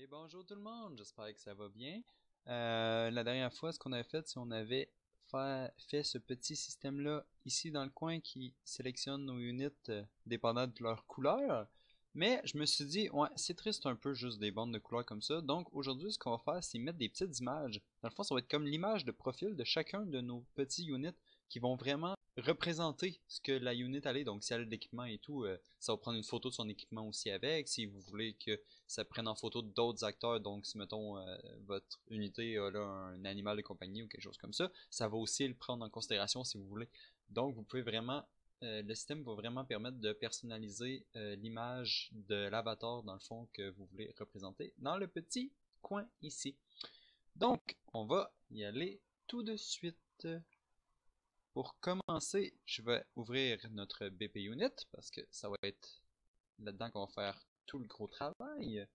Et bonjour tout le monde, j'espère que ça va bien. La dernière fois, ce qu'on avait fait, c'est qu'on avait fait ce petit système-là ici dans le coin qui sélectionne nos units dépendant de leur couleur. Mais je me suis dit, ouais, c'est triste un peu juste des bandes de couleurs comme ça. Donc aujourd'hui, ce qu'on va faire, c'est mettre des petites images. Dans le fond, ça va être comme l'image de profil de chacun de nos petits units qui vont vraiment représenter ce que la unit allait. Donc si elle a de l'équipement et tout, ça va prendre une photo de son équipement aussi avec. Si vous voulez que ça prenne en photo d'autres acteurs, donc si mettons votre unité a là un animal de compagnie ou quelque chose comme ça va aussi le prendre en considération si vous voulez. Donc vous pouvez vraiment, le système va vraiment permettre de personnaliser l'image de l'avatar dans le fond que vous voulez représenter dans le petit coin ici. Donc on va y aller tout de suite. Pour commencer, je vais ouvrir notre BP Unit parce que ça va être là-dedans qu'on va faire tout le gros travail.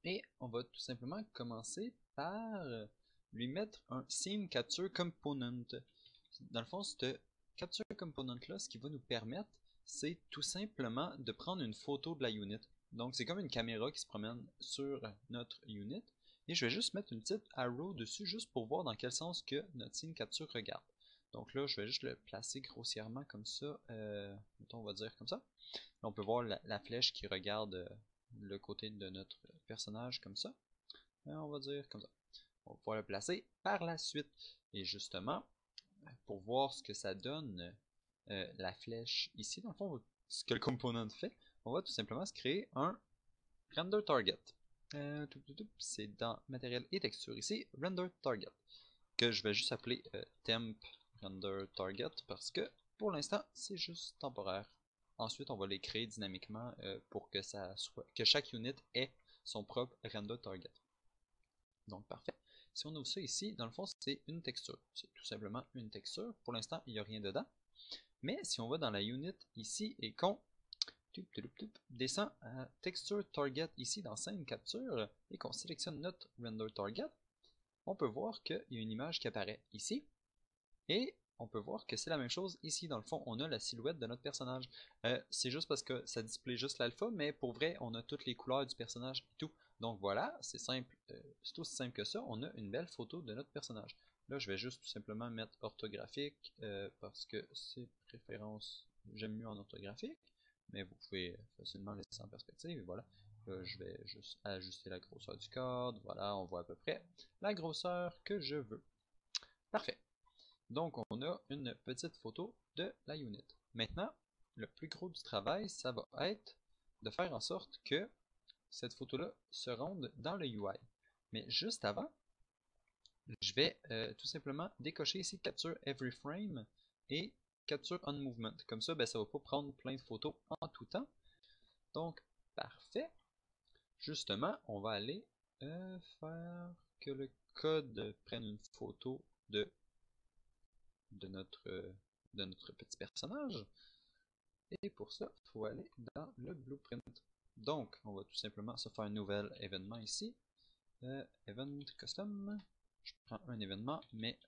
Et on va tout simplement commencer par lui mettre un Scene Capture Component. Dans le fond, ce Capture Component-là, ce qui va nous permettre, c'est tout simplement de prendre une photo de la unit. Donc c'est comme une caméra qui se promène sur notre unit. Et je vais juste mettre une petite arrow dessus, juste pour voir dans quel sens que notre Scene Capture regarde. Donc là, je vais juste le placer grossièrement comme ça. Mettons, on va dire comme ça. Là, on peut voir la flèche qui regarde le côté de notre personnage comme ça. On va dire comme ça. On va pouvoir le placer par la suite. Et justement, pour voir ce que ça donne, la flèche ici, dans le fond, ce que le component fait, on va tout simplement se créer un render target. C'est dans matériel et texture ici, render target, que je vais juste appeler temp render target parce que pour l'instant, c'est juste temporaire. Ensuite, on va les créer dynamiquement pour que que chaque unit ait son propre render target. Donc, parfait. Si on ouvre ça ici, dans le fond, c'est une texture. C'est tout simplement une texture. Pour l'instant, il n'y a rien dedans. Mais si on va dans la unit ici et qu'on descend à texture target ici dans scène capture et qu'on sélectionne notre render target, on peut voir qu'il y a une image qui apparaît ici. Et on peut voir que c'est la même chose ici. Dans le fond, on a la silhouette de notre personnage. C'est juste parce que ça display juste l'alpha, mais pour vrai, on a toutes les couleurs du personnage et tout. Donc voilà, c'est simple. C'est aussi simple que ça. On a une belle photo de notre personnage. Là, je vais juste tout simplement mettre orthographique parce que c'est préférence. J'aime mieux en orthographique, mais vous pouvez facilement laisser en perspective. Et voilà. Là, je vais juste ajuster la grosseur du code. Voilà, on voit à peu près la grosseur que je veux. Parfait. Donc, on a une petite photo de la unit. Maintenant, le plus gros du travail, ça va être de faire en sorte que cette photo-là se rende dans le UI. Mais juste avant, je vais tout simplement décocher ici Capture Every Frame et Capture On Movement. Comme ça, ça ne va pas prendre plein de photos en tout temps. Donc, parfait. Justement, on va aller faire que le code prenne une photo de notre petit personnage. Et pour ça, il faut aller dans le blueprint. Donc, on va tout simplement se faire un nouvel événement ici. Event custom. Je prends un événement, mais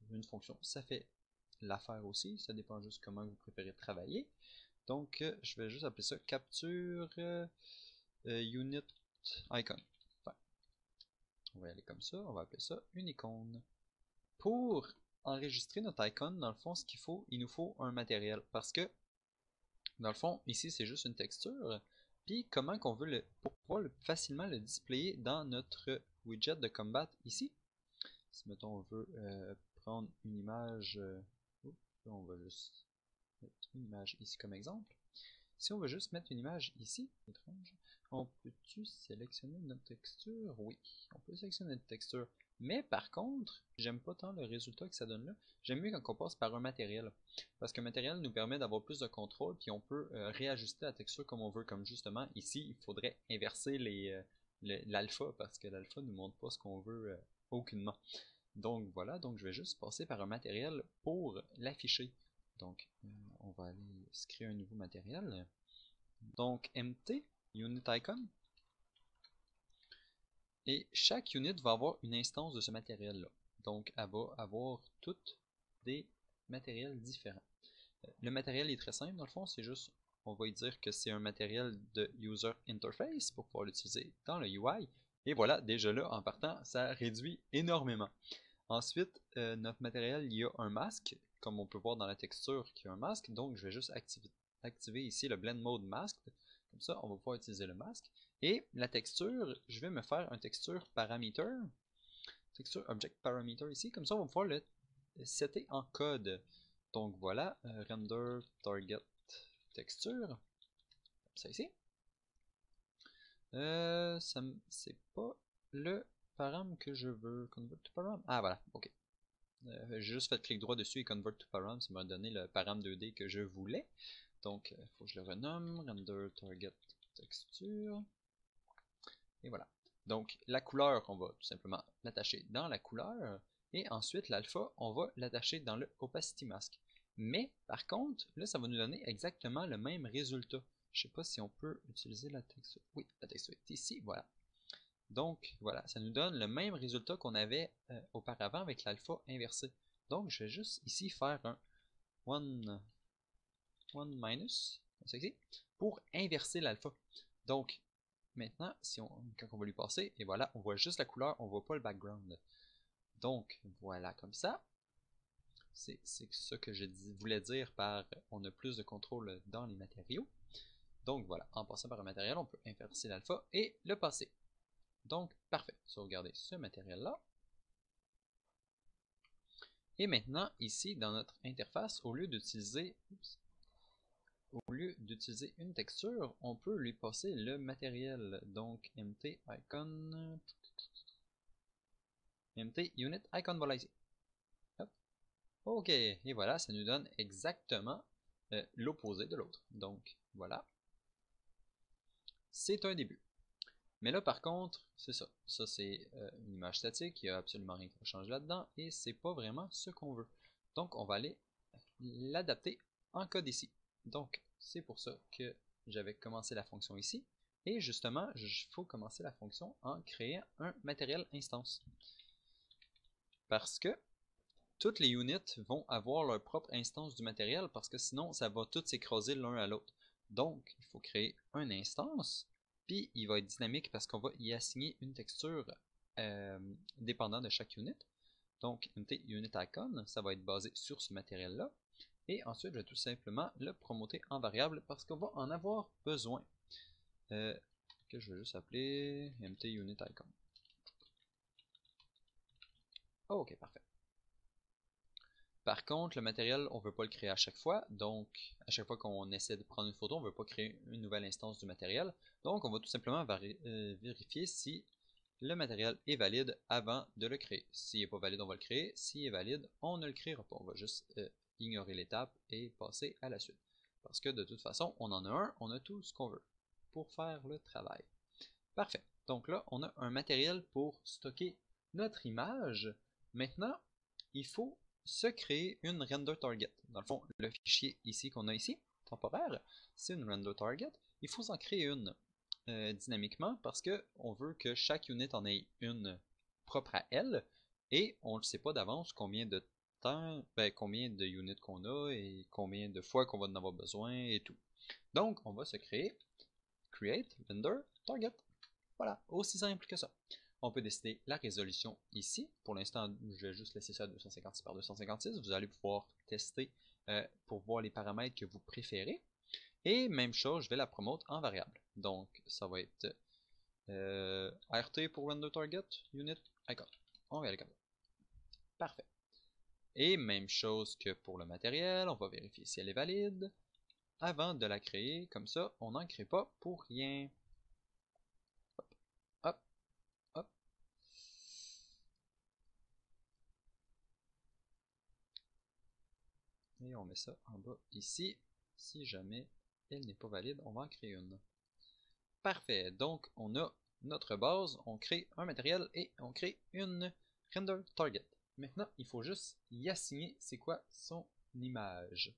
une fonction, ça fait l'affaire aussi. Ça dépend juste comment vous préférez travailler. Donc, je vais juste appeler ça capture unit icon. Enfin, on va y aller comme ça. On va appeler ça une icône. Pour enregistrer notre icon, dans le fond, ce qu'il faut, il nous faut un matériel. Parce que dans le fond, ici, c'est juste une texture. Puis, comment qu'on veut pour pouvoir facilement le displayer dans notre widget de combat ici. Si, mettons, on veut prendre une image, on va juste mettre une image ici comme exemple. Si on veut juste mettre une image ici, étrange, on peut-tu sélectionner notre texture? Oui, on peut sélectionner notre texture. Mais par contre, j'aime pas tant le résultat que ça donne là. J'aime mieux quand on passe par un matériel. Parce qu'un matériel nous permet d'avoir plus de contrôle, puis on peut réajuster la texture comme on veut. Comme justement, ici, il faudrait inverser l'alpha, parce que l'alpha ne nous montre pas ce qu'on veut aucunement. Donc voilà, donc je vais juste passer par un matériel pour l'afficher. Donc, on va aller se créer un nouveau matériel. Donc, MT, Unit Icon. Et chaque unit va avoir une instance de ce matériel-là. Donc, elle va avoir toutes des matériels différents. Le matériel est très simple, dans le fond, c'est juste on va y dire que c'est un matériel de User Interface pour pouvoir l'utiliser dans le UI. Et voilà, déjà là, en partant, ça réduit énormément. Ensuite, notre matériel, il y a un masque, comme on peut voir dans la texture qui a un masque. Donc, je vais juste activer ici le Blend Mode Mask. Comme ça, on va pouvoir utiliser le masque. Et la texture, je vais me faire un texture parameter. Texture Object Parameter ici. Comme ça, on va pouvoir le setter en code. Donc voilà, render target texture. Comme ça ici. C'est pas le param que je veux. Convert to param. Ah voilà, ok. J'ai juste fait clic droit dessus et convert to param, ça m'a donné le param 2D que je voulais. Donc, il faut que je le renomme, render target texture. Et voilà. Donc, la couleur, on va tout simplement l'attacher dans la couleur. Et ensuite, l'alpha, on va l'attacher dans le opacity mask. Mais, par contre, là, ça va nous donner exactement le même résultat. Je sais pas si on peut utiliser la texture. Oui, la texture est ici, voilà. Donc, voilà, ça nous donne le même résultat qu'on avait auparavant avec l'alpha inversé. Donc, je vais juste ici faire un one minus, comme ça ici, pour inverser l'alpha. Donc, maintenant, quand on va lui passer, et voilà, on voit juste la couleur, on voit pas le background. Donc, voilà, comme ça. C'est ça que je voulais dire par on a plus de contrôle dans les matériaux. Donc voilà, en passant par un matériel, on peut inverser l'alpha et le passer. Donc, parfait. Sauvegarder ce matériel-là. Et maintenant, ici, dans notre interface, au lieu d'utiliser une texture, on peut lui passer le matériel. Donc, mt icon, mt unit icon, voilà ici. Hop. Ok, et voilà, ça nous donne exactement l'opposé de l'autre. Donc, voilà. C'est un début. Mais là, par contre, c'est ça. Ça, c'est une image statique. Il n'y a absolument rien qui va changer là-dedans. Et c'est pas vraiment ce qu'on veut. Donc, on va aller l'adapter en code ici. Donc, c'est pour ça que j'avais commencé la fonction ici. Et justement, il faut commencer la fonction en créant un matériel instance. Parce que toutes les units vont avoir leur propre instance du matériel parce que sinon, ça va tout s'écraser l'un à l'autre. Donc, il faut créer une instance. Puis, il va être dynamique parce qu'on va y assigner une texture dépendant de chaque unit. Donc, mt unit icon, ça va être basé sur ce matériel-là. Et ensuite, je vais tout simplement le promoter en variable parce qu'on va en avoir besoin. Que je vais juste appeler mt unit icon. Ok, parfait. Par contre, le matériel, on ne veut pas le créer à chaque fois. Donc, à chaque fois qu'on essaie de prendre une photo, on ne veut pas créer une nouvelle instance du matériel. Donc, on va tout simplement vérifier si le matériel est valide avant de le créer. S'il n'est pas valide, on va le créer. S'il est valide, on ne le créera pas. On va juste ignorer l'étape et passer à la suite. Parce que de toute façon, on en a un, on a tout ce qu'on veut pour faire le travail. Parfait. Donc là, on a un matériel pour stocker notre image. Maintenant, il faut se créer une render target. Dans le fond, le fichier ici qu'on a ici, temporaire, c'est une render target. Il faut s'en créer une dynamiquement parce qu'on veut que chaque unit en ait une propre à elle et on ne sait pas d'avance combien de temps, combien de units qu'on a et combien de fois qu'on va en avoir besoin et tout. Donc, on va se créer create render target. Voilà, aussi simple que ça. On peut décider la résolution ici. Pour l'instant, je vais juste laisser ça à 256 par 256. Vous allez pouvoir tester pour voir les paramètres que vous préférez. Et même chose, je vais la promote en variable. Donc, ça va être RT pour render target, unit, icon. On va aller comme ça. Parfait. Et même chose que pour le matériel, on va vérifier si elle est valide. Avant de la créer, comme ça, on n'en crée pas pour rien. Hop, hop, hop. Et on met ça en bas ici. Si jamais elle n'est pas valide, on va en créer une. Parfait. Donc, on a notre base, on crée un matériel et on crée une render target. Maintenant, il faut juste y assigner c'est quoi son image.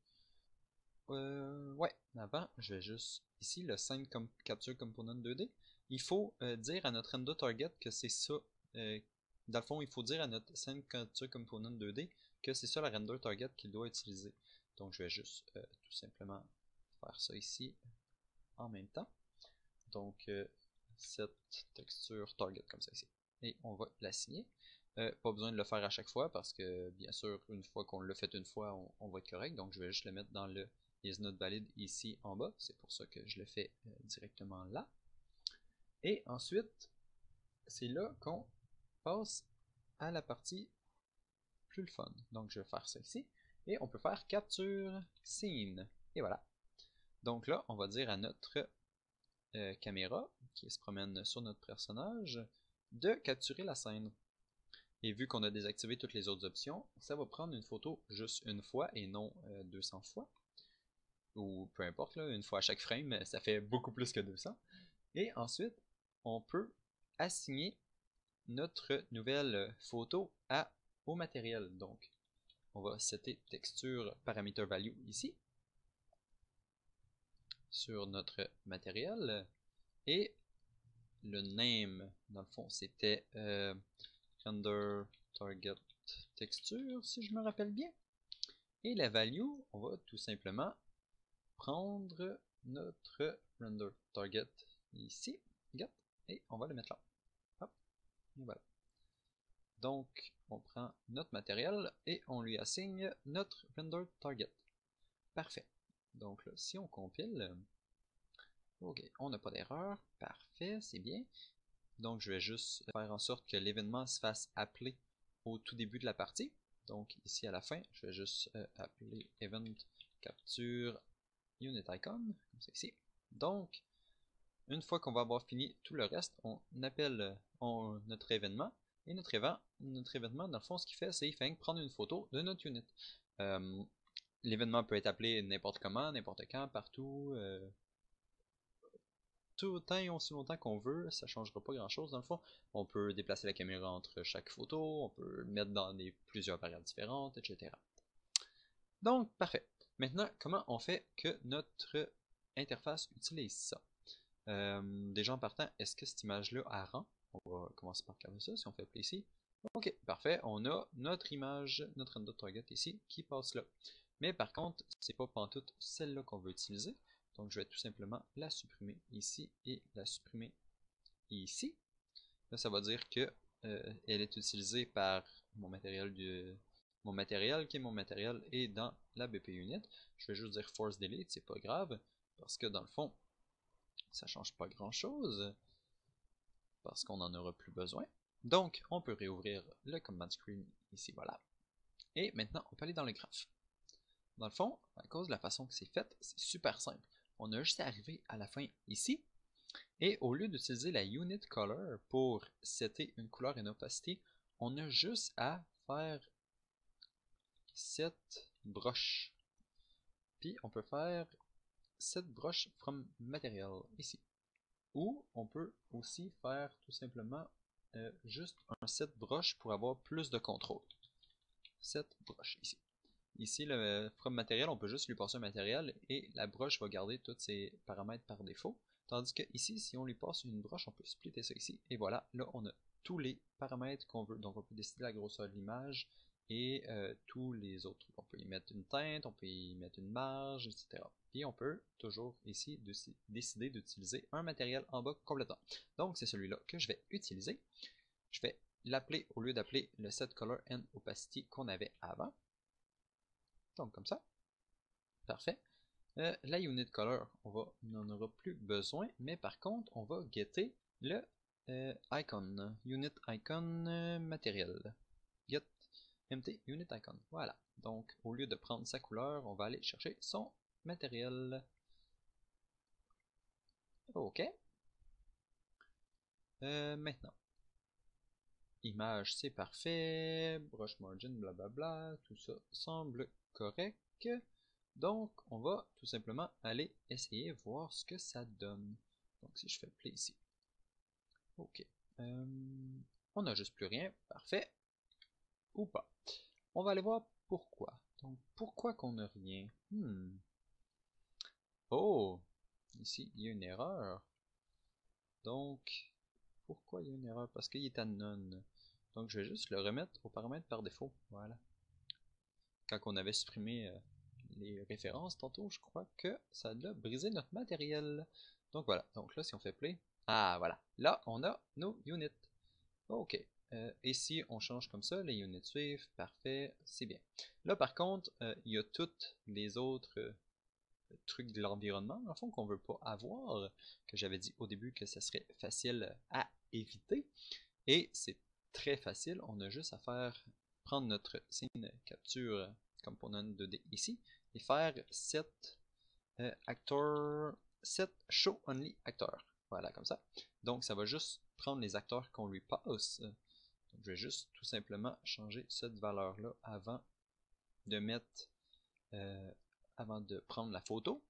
Ouais, avant, je vais juste ici le Scene Capture Component 2D. Il faut dire à notre render target que c'est ça. Dans le fond, il faut dire à notre Scene Capture Component 2D que c'est ça la render target qu'il doit utiliser. Donc, je vais juste tout simplement faire ça ici en même temps. Donc, cette texture target comme ça ici. Et on va l'assigner. Pas besoin de le faire à chaque fois parce que, bien sûr, une fois qu'on l'a fait une fois, on va être correct. Donc, je vais juste le mettre dans le is not valid ici en bas. C'est pour ça que je le fais directement là. Et ensuite, c'est là qu'on passe à la partie plus le fun. Donc, je vais faire ça ici. Et on peut faire capture scene. Et voilà. Donc là, on va dire à notre caméra qui se promène sur notre personnage de capturer la scène. Et vu qu'on a désactivé toutes les autres options, ça va prendre une photo juste une fois et non 200 fois. Ou peu importe, là, une fois à chaque frame, ça fait beaucoup plus que 200. Et ensuite, on peut assigner notre nouvelle photo au matériel. Donc, on va setter texture parameter value ici sur notre matériel. Et le name, dans le fond, c'était render target texture, si je me rappelle bien. Et la value, on va tout simplement prendre notre render target ici, et on va le mettre là. Hop, et voilà. Donc, on prend notre matériel et on lui assigne notre render target. Parfait. Donc là, si on compile, ok, on n'a pas d'erreur. Parfait, c'est bien. Donc, je vais juste faire en sorte que l'événement se fasse appeler au tout début de la partie. Donc, ici à la fin, je vais juste appeler event capture unit icon, comme ça ici. Donc, une fois qu'on va avoir fini tout le reste, on appelle notre événement. Et notre événement, dans le fond, ce qu'il fait, c'est qu'il fait prendre une photo de notre unit. L'événement peut être appelé n'importe comment, n'importe quand, partout, tout autant et aussi longtemps qu'on veut, ça ne changera pas grand chose dans le fond. On peut déplacer la caméra entre chaque photo, on peut le mettre dans plusieurs variables différentes, etc. Donc, parfait. Maintenant, comment on fait que notre interface utilise ça? Déjà en partant, est-ce que cette image-là a rend? On va commencer par regarder ça, si on fait play ici. Ok, parfait, on a notre image, notre render target ici, qui passe là. Mais par contre, c'est pas pantoute celle-là qu'on veut utiliser. Donc je vais tout simplement la supprimer ici et la supprimer ici. Là, ça va dire que elle est utilisée par mon matériel qui est mon matériel est dans la BP unit. Je vais juste dire force delete, c'est pas grave, parce que dans le fond, ça change pas grand chose, parce qu'on n'en aura plus besoin. Donc, on peut réouvrir le command screen ici, voilà. Et maintenant, on peut aller dans le graphe. Dans le fond, à cause de la façon que c'est fait, c'est super simple. On a juste à arriver à la fin ici, et au lieu d'utiliser la unit color pour setter une couleur et une opacité, on a juste à faire set brush. Puis on peut faire set brush from material ici. Ou on peut aussi faire tout simplement juste un set brush pour avoir plus de contrôle. Set brush ici. Ici, le from matériel, on peut juste lui passer un matériel et la broche va garder tous ses paramètres par défaut. Tandis que ici, si on lui passe une broche, on peut splitter ça ici. Et voilà, là, on a tous les paramètres qu'on veut. Donc, on peut décider la grosseur de l'image et tous les autres trucs. On peut y mettre une teinte, on peut y mettre une marge, etc. Puis, on peut toujours ici décider d'utiliser un matériel en bas complètement. Donc, c'est celui-là que je vais utiliser. Je vais l'appeler au lieu d'appeler le set color and opacity qu'on avait avant. Donc comme ça. Parfait. La unit color, on n'en aura plus besoin, mais par contre, on va getter le icon, unit icon matériel. Get empty unit icon. Voilà. Donc, au lieu de prendre sa couleur, on va aller chercher son matériel. Ok. Maintenant. Image, c'est parfait. Brush margin, blablabla. Tout ça semble correct. Donc, on va tout simplement aller essayer voir ce que ça donne. Donc, si je fais play ici. Ok. On n'a juste plus rien. Parfait. Ou pas. On va aller voir pourquoi. Donc, pourquoi qu'on n'a rien? Oh! Ici, il y a une erreur. Donc, pourquoi il y a une erreur? Parce qu'il est à none. Donc, je vais juste le remettre aux paramètres par défaut. Voilà. Quand on avait supprimé les références tantôt, je crois que ça a brisé notre matériel. Donc voilà, donc là si on fait play, ah voilà, là on a nos units. Ok, ici on change comme ça, les units suivent, parfait, c'est bien. Là par contre, il y a toutes les autres trucs de l'environnement, en fond, qu'on veut pas avoir, que j'avais dit au début que ça serait facile à éviter. Et c'est très facile, on a juste à faire prendre notre scene capture component 2D ici et faire set actor, set show only actor. Voilà, comme ça. Donc ça va juste prendre les acteurs qu'on lui passe. Donc, je vais juste tout simplement changer cette valeur-là avant de mettre, avant de prendre la photo.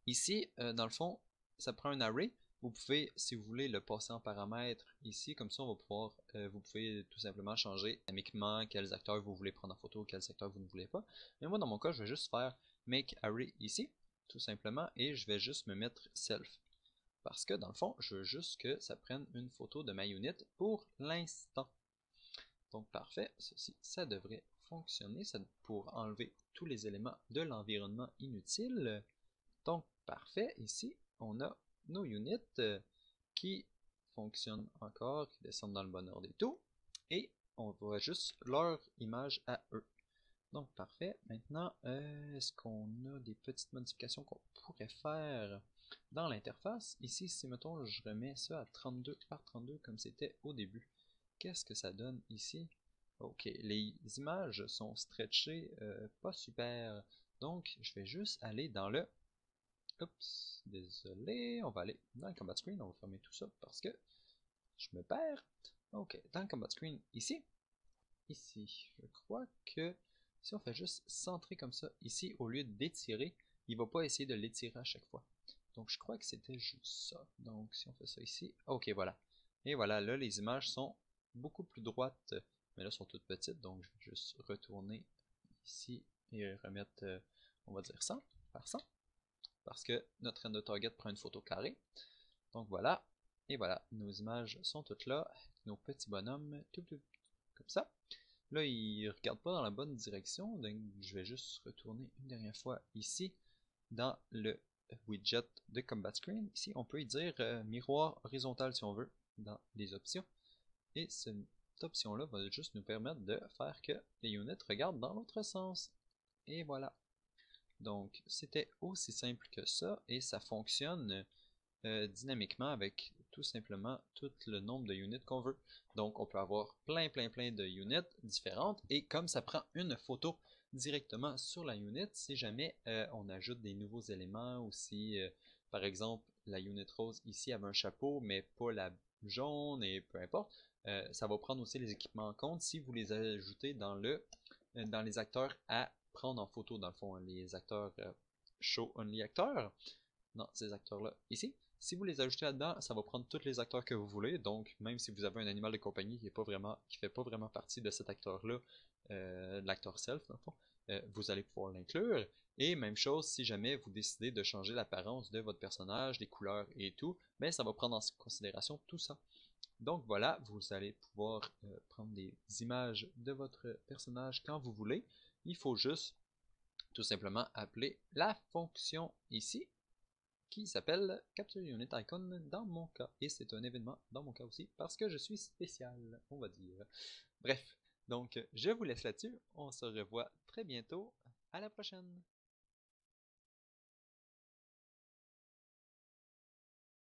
Ici, dans le fond, ça prend un array. Vous pouvez, si vous voulez, le passer en paramètres ici. Comme ça, on va pouvoir, vous pouvez tout simplement changer dynamiquement quels acteurs vous voulez prendre en photo, quels acteurs vous ne voulez pas. Mais moi, dans mon cas, je vais juste faire make array ici, tout simplement, et je vais juste me mettre self. Parce que dans le fond, je veux juste que ça prenne une photo de ma unit pour l'instant. Donc parfait, ceci, ça devrait fonctionner, ça pour enlever tous les éléments de l'environnement inutiles. Donc parfait, ici on a nos units qui fonctionnent encore, qui descendent dans le bon ordre et tout, et on voit juste leur image à eux. Donc parfait, maintenant est-ce qu'on a des petites modifications qu'on pourrait faire dans l'interface? Ici, si mettons je remets ça à 32 par 32 comme c'était au début, qu'est-ce que ça donne ici? Ok, les images sont stretchées, pas super, donc je vais juste aller dans le... Oups, désolé, on va aller dans le combat screen, on va fermer tout ça parce que je me perds. Ok, dans le combat screen, ici, je crois que si on fait juste centrer comme ça, ici, au lieu d'étirer, il va pas essayer de l'étirer à chaque fois. Donc je crois que c'était juste ça. Donc si on fait ça ici, ok voilà. Et voilà, là les images sont beaucoup plus droites, mais là sont toutes petites, donc je vais juste retourner ici et remettre, on va dire 100 par 100, parce que notre render target prend une photo carrée. Donc voilà, et voilà, nos images sont toutes là, nos petits bonhommes, tout comme ça. Là, il ne regarde pas dans la bonne direction, donc je vais juste retourner une dernière fois ici, dans le widget de Combat Screen. Ici, on peut y dire miroir horizontal si on veut, dans les options. Et cette option-là va juste nous permettre de faire que les units regardent dans l'autre sens. Et voilà. Donc, c'était aussi simple que ça, et ça fonctionne dynamiquement avec tout simplement tout le nombre de units qu'on veut. Donc on peut avoir plein de units différentes et comme ça prend une photo directement sur la unit, si jamais on ajoute des nouveaux éléments ou si par exemple la unit rose ici avait un chapeau mais pas la jaune et peu importe, ça va prendre aussi les équipements en compte si vous les ajoutez dans les acteurs à prendre en photo dans le fond, les acteurs show only acteurs, dans ces acteurs-là ici. Si vous les ajoutez là-dedans, ça va prendre tous les acteurs que vous voulez. Donc, même si vous avez un animal de compagnie qui fait pas vraiment partie de cet acteur-là, de l'acteur self, dans le fond, vous allez pouvoir l'inclure. Et même chose, si jamais vous décidez de changer l'apparence de votre personnage, les couleurs et tout, mais ça va prendre en considération tout ça. Donc voilà, vous allez pouvoir prendre des images de votre personnage quand vous voulez. Il faut juste tout simplement appeler la fonction ici qui s'appelle Capture Unit Icon dans mon cas. Et c'est un événement dans mon cas aussi, parce que je suis spécial, on va dire. Bref, donc je vous laisse là-dessus. On se revoit très bientôt. À la prochaine!